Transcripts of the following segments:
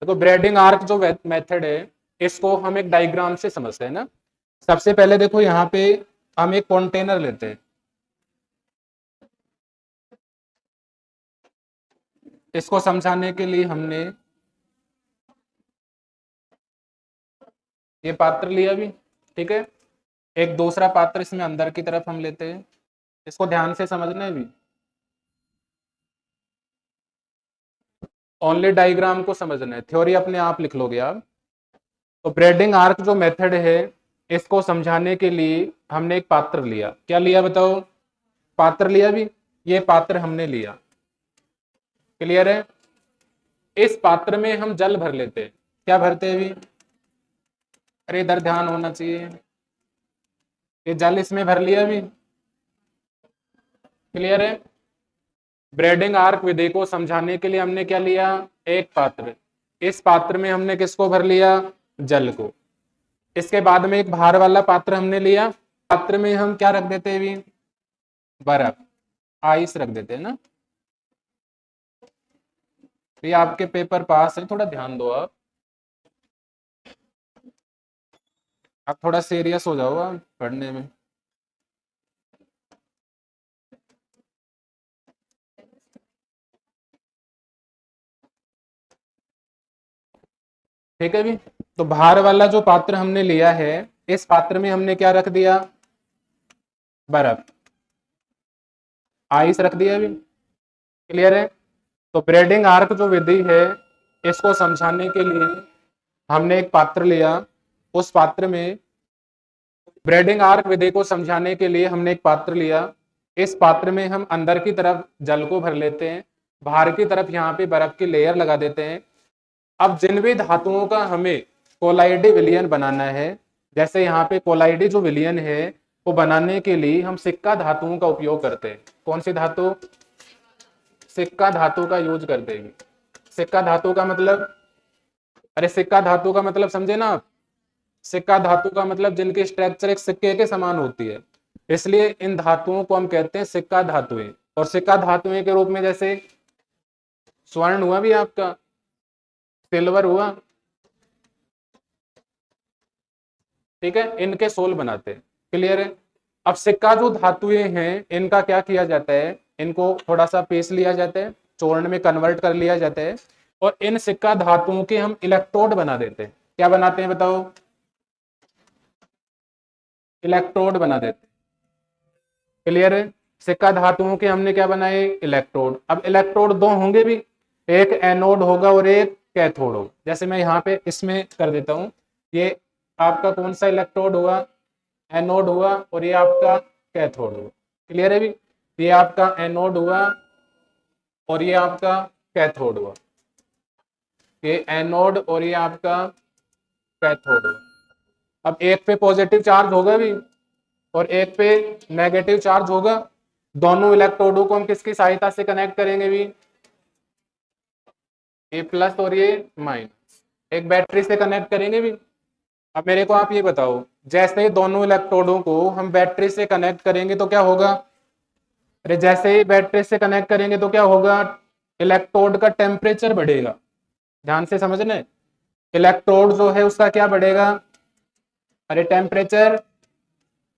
देखो braiding arc जो method है इसको हम एक डायग्राम से समझते हैं ना। सबसे पहले देखो यहाँ पे हम एक कंटेनर लेते हैं, इसको समझाने के लिए हमने ये पात्र लिया भी, ठीक है। एक दूसरा पात्र इसमें अंदर की तरफ हम लेते हैं, इसको ध्यान से समझना है भी, ओनली डायग्राम को समझना है, थ्योरी अपने आप लिख लोगे आप। तो ब्रेडिंग आर्क जो मेथड है इसको समझाने के लिए हमने एक पात्र लिया। क्या लिया बताओ? पात्र लिया भी, ये पात्र हमने लिया, क्लियर है। इस पात्र में हम जल भर लेते हैं। क्या भरते हैं भी? अरे इधर ध्यान होना चाहिए। ये जल इसमें भर लिया भी, क्लियर है। ब्रेडिंग आर्क विधि को समझाने के लिए हमने क्या लिया? एक पात्र। इस पात्र में हमने किसको भर लिया? जल को। इसके बाद में एक भार वाला पात्र हमने लिया, पात्र में हम क्या रख देते हैं भी? बर्फ, आइस रख देते हैं ना। ये आपके पेपर पास है, थोड़ा ध्यान दो आप थोड़ा सीरियस हो जाओ आप पढ़ने में। ठीक है भी। तो भार वाला जो पात्र हमने लिया है, इस पात्र में हमने क्या रख दिया? बर्फ, आइस रख दिया भी, क्लियर है। तो ब्रेडिंग आर्क जो विधि है इसको समझाने के लिए हमने एक पात्र लिया, उस पात्र में ब्रेडिंग आर्क विधि को समझाने के लिए हमने एक पात्र लिया, इस पात्र में हम अंदर की तरफ जल को भर लेते हैं, बाहर की तरफ यहाँ पे बर्फ की लेयर लगा देते हैं। अब जिन भी धातुओं का हमें कोलाइडी विलयन बनाना है, जैसे यहाँ पे कोलाइडी जो विलयन है वो बनाने के लिए हम सिक्का धातुओं का उपयोग करते हैं। कौन सी धातु? सिक्का धातु का यूज करते हैं। सिक्का धातु का मतलब, अरे सिक्का धातु का मतलब समझे ना आप? सिक्का धातु का मतलब जिनकी स्ट्रक्चर एक सिक्के के समान होती है, इसलिए इन धातुओं को हम कहते हैं सिक्का धातुएं। और सिक्का धातुएं के रूप में जैसे स्वर्ण हुआ भी आपका, सिल्वर हुआ, ठीक है, इनके सोल बनाते हैं, क्लियर है। अब सिक्का जो धातुएं हैं इनका क्या किया जाता है? इनको थोड़ा सा पीस लिया जाता है, चूर्ण में कन्वर्ट कर लिया जाता है, और इन सिक्का धातुओं के हम इलेक्ट्रोड बना देते हैं। क्या बनाते हैं बताओ? इलेक्ट्रोड बना देते हैं, क्लियर है। सिक्का धातुओं के हमने क्या बनाए? इलेक्ट्रोड। अब इलेक्ट्रोड दो होंगे भी, एक एनोड होगा और एक कैथोड होगा। जैसे मैं यहाँ पे इसमें कर देता हूँ, ये आपका कौन सा इलेक्ट्रोड हुआ? एनोड हुआ, और ये आपका कैथोड हुआ, क्लियर है भी। ये आपका एनोड हुआ और ये आपका कैथोड हुआ, ये एनोड और ये आपका कैथोड हुआ। अब एक पे पॉजिटिव चार्ज होगा भी और एक पे नेगेटिव चार्ज होगा। दोनों इलेक्ट्रोडों को हम किसकी सहायता से कनेक्ट करेंगे भी? ये प्लस और ये माइनस, एक बैटरी से कनेक्ट करेंगे भी। अब मेरे को आप ये बताओ, जैसे ही दोनों इलेक्ट्रोडों को हम बैटरी से कनेक्ट करेंगे तो क्या होगा? अरे जैसे ही बैटरी से कनेक्ट करेंगे तो क्या होगा? इलेक्ट्रोड का टेम्परेचर बढ़ेगा। ध्यान से समझना, इलेक्ट्रोड जो है उसका क्या बढ़ेगा? अरे टेम्परेचर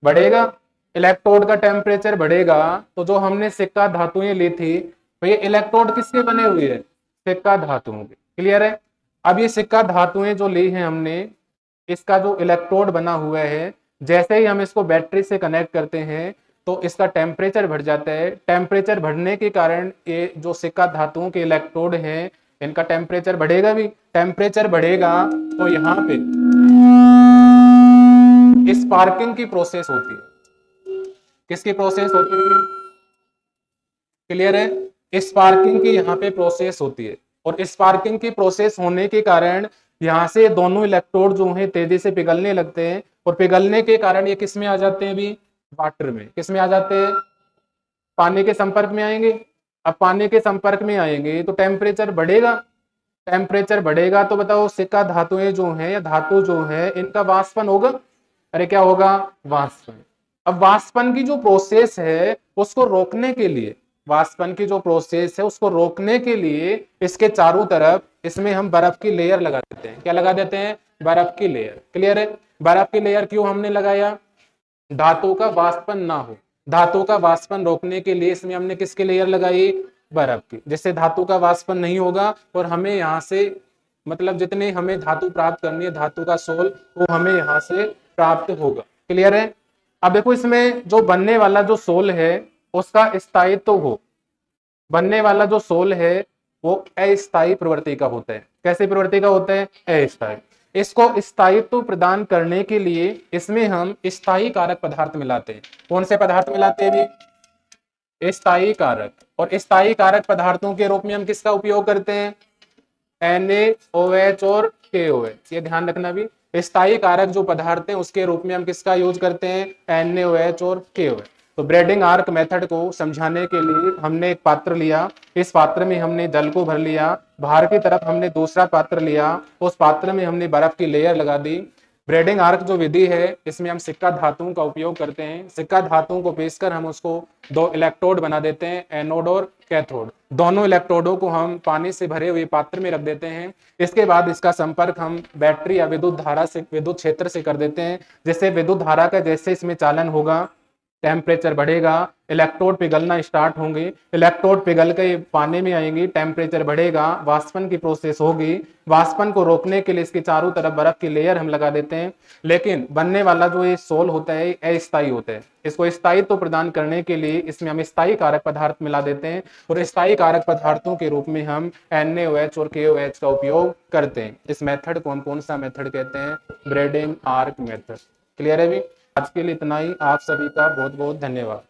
बढ़ेगा। इलेक्ट्रोड का टेम्परेचर बढ़ेगा तो जो हमने सिक्का धातुएं ली थी, तो ये इलेक्ट्रोड किसके बने हुए हैं? सिक्का धातुओं के, क्लियर है। अब ये सिक्का धातुएं जो ली हैं हमने, इसका जो इलेक्ट्रोड बना हुआ है, जैसे ही हम इसको बैटरी से कनेक्ट करते हैं तो इसका टेम्परेचर बढ़ जाता है। टेम्परेचर बढ़ने के कारण ये जो सिक्का धातुओं के इलेक्ट्रोड हैं इनका टेम्परेचर बढ़ेगा भी। टेम्परेचर बढ़ेगा तो यहाँ पे स्पार्किंग की प्रोसेस होती है। किसकी प्रोसेस होती है? क्लियर है। स्पार्किंग की यहाँ पे प्रोसेस होती है, और स्पार्किंग की प्रोसेस होने के कारण यहाँ से दोनों इलेक्ट्रोड जो हैं तेजी से पिघलने लगते हैं, और पिघलने के कारण ये किस में आ जाते हैं भी? वाटर में। किस में आ जाते हैं? पानी के संपर्क में आएंगे। अब पानी के संपर्क में आएंगे तो टेम्परेचर बढ़ेगा। टेम्परेचर बढ़ेगा तो बताओ सिक्का धातुएं जो हैं या धातु जो है इनका वाष्पन होगा। अरे क्या होगा? वाष्पन। अब वाष्पन की जो प्रोसेस है उसको रोकने के लिए, वाष्पन की जो प्रोसेस है उसको रोकने के लिए इसके चारों तरफ इसमें हम बर्फ की लेयर लगा देते हैं। क्या लगा देते हैं? बर्फ की लेयर। क्लियर है? बर्फ की लेयर क्यों हमने लगाया? धातु का वाष्पन ना हो, धातु का वाष्पन रोकने के लिए इसमें हमने किसकी लेयर लगाई? बर्फ की। जिससे धातु का वाष्पन नहीं होगा और हमें यहाँ से मतलब जितने हमें धातु प्राप्त करनी है, धातु का सोल, वो हमें यहाँ से प्राप्त होगा। क्लियर है? अब देखो इसमें जो बनने वाला जो सोल है उसका स्थायित्व हो, बनने वाला जो सोल है वो अस्थायी प्रवृत्ति का होता है। कैसे प्रवृत्ति का होता है? अस्थायी। इसको स्थायित्व प्रदान करने के लिए इसमें हम स्थायी कारक पदार्थ मिलाते हैं। कौन से पदार्थ मिलाते हैं भी? स्थायी कारक। और स्थायी कारक पदार्थों के रूप में हम किसका उपयोग करते हैं? NaOH और KOH। ये ध्यान रखना भी, स्थायी कारक जो पदार्थ हैं उसके रूप में हम किसका यूज करते हैं? NaOH और KOH। तो ब्रेडिंग आर्क मेथड को समझाने के लिए हमने एक पात्र लिया, इस पात्र में हमने जल को भर लिया, बाहर की तरफ हमने दूसरा पात्र लिया, उस पात्र में हमने बर्फ की लेयर लगा दी। ब्रेडिंग आर्क जो विधि है इसमें हम सिक्का धातुओं का उपयोग करते हैं। सिक्का धातुओं को पेशकर हम उसको दो इलेक्ट्रोड बना देते हैं, एनोड और कैथोड। दोनों इलेक्ट्रोडों को हम पानी से भरे हुए पात्र में रख देते हैं। इसके बाद इसका संपर्क हम बैटरी या विद्युत धारा से, विद्युत क्षेत्र से कर देते हैं, जिससे विद्युत धारा का जैसे इसमें चालन होगा टेम्परेचर बढ़ेगा, इलेक्ट्रोड पिघलना स्टार्ट होंगे, इलेक्ट्रोड पिघल के पानी में आएंगी, टेम्परेचर बढ़ेगा, वाष्पन की प्रोसेस होगी। वाष्पन को रोकने के लिए इसके चारों तरफ बर्फ की लेयर हम लगा देते हैं। लेकिन बनने वाला जो ये सोल होता है अस्थायी होता है। इसको स्थायित्व प्रदान करने के लिए इसमें हम स्थायी कारक पदार्थ मिला देते हैं और स्थायी कारक पदार्थों के रूप में हम NaOH और KOH का उपयोग करते हैं। इस मेथड को हम कौन सा मेथड कहते हैं? Braiding arc method. क्लियर है भी? आज के लिए इतना ही। आप सभी का बहुत बहुत धन्यवाद।